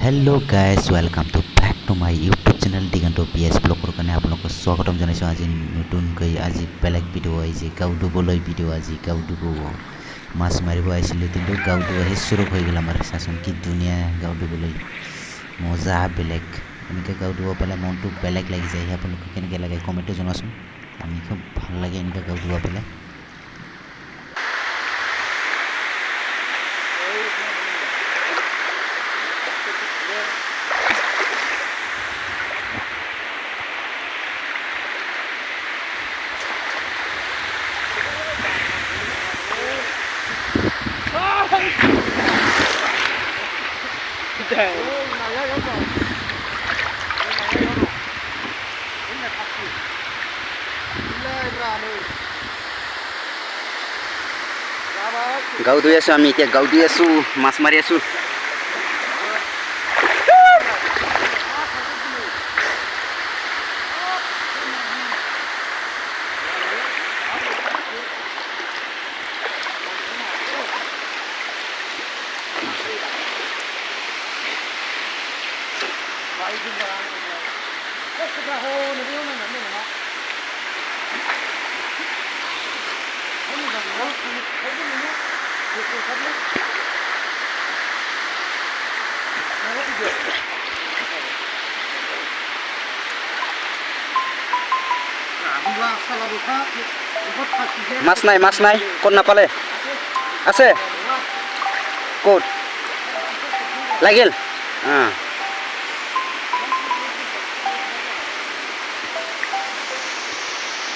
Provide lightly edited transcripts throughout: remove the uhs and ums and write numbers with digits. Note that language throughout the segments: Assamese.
Hello guys welcome to back to my YouTube channel Diganto PS blogger কাৰণে আপোনালোকক স্বাগতম জনাইছো আজি নতুনকৈ আজি বেলেগ ভিডিও আইছে গাউডুবলৈ ভিডিও আজি গাউডুবো মাছ মাৰিব আইছিল কিন্তু গাউডুব হে শুৰু হৈ গেল আমাৰ শাসন কি দুনিয়া গাউডুবলৈ মজা বেলেগ এনেকৈ গাউডুব পালে মনটো বেলেগ লাগি যায় আপোনালোকক কেনেকৈ লাগে কমেন্টে জনাচোন আমি খুব ভাল লাগে এনেকৈ গাউডুব পালে গাঁও ধুই আছো আমি এতিয়া গাঁও ধুই আছো মাছ মাৰি আছো মাছ নাই কোন নাপালে আছে কোট লাগিল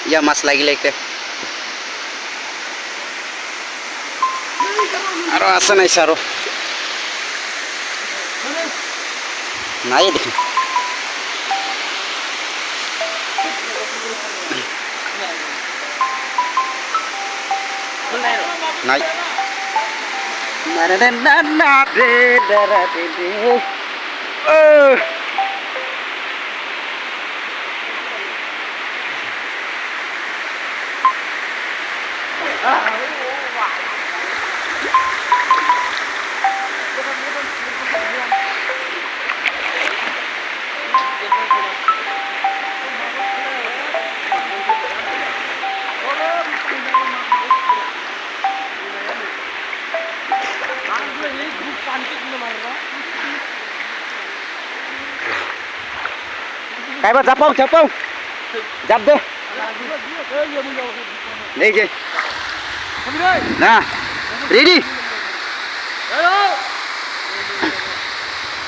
ইয়া মাছ লাগিলে একটা আরো আছে নাই সারো নাই দেখি নাই Cái bắt giáp không? Giáp đi. Đây gì? Nè, đi đi.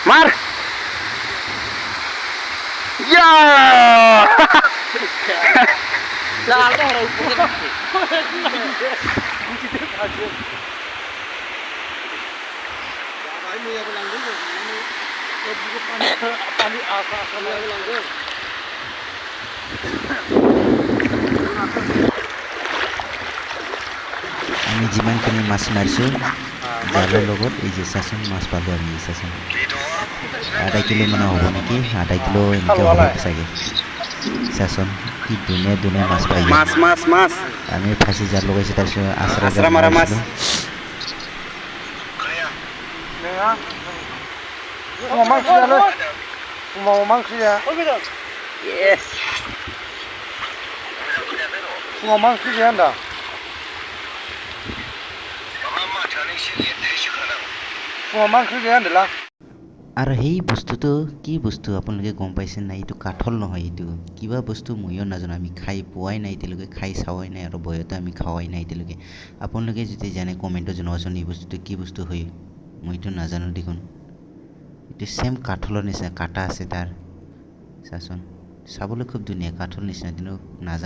Mar. Yeah. Là cái này. আমি যিমানখিনি মাছ মাৰিছোঁ জালৰ লগত এই যে চাচোন মাছ পালোঁ আমি চাচোন আধা কিলো মানে হ'ব নেকি আধা কিলো এনেকৈ হ'ব চাগে চাচোন কি ধুনীয়া মাছ পাই মাছ আমি ফাঁচি জাল লগাইছোঁ তাৰপিছত আশ্ৰা মাৰা মাছ আৰু সেই বস্তুটো কি বস্তু আপোনালোকে গম পাইছে নাই এইটো কাঠল নহয় এইটো কিবা বস্তু ময়ো নাজানো আমি খাই পোৱাই নাই এতিয়ালৈকে খাই চাৱাই নাই আৰু ভয়তে আমি খাৱাই নাই এতিয়ালৈকে আপোনালোকে যদি জানে কমেণ্টত জনাবচোন এই বস্তুটো কি বস্তু হয় মইতো নাজানো দেখোন এইটো সেম কাঠলৰ নিচিনা কাটা আছে তাৰ চাচোন চাবলৈ খুব ধুনীয়া কাঠল নিচিনা কিন্তু নাজানো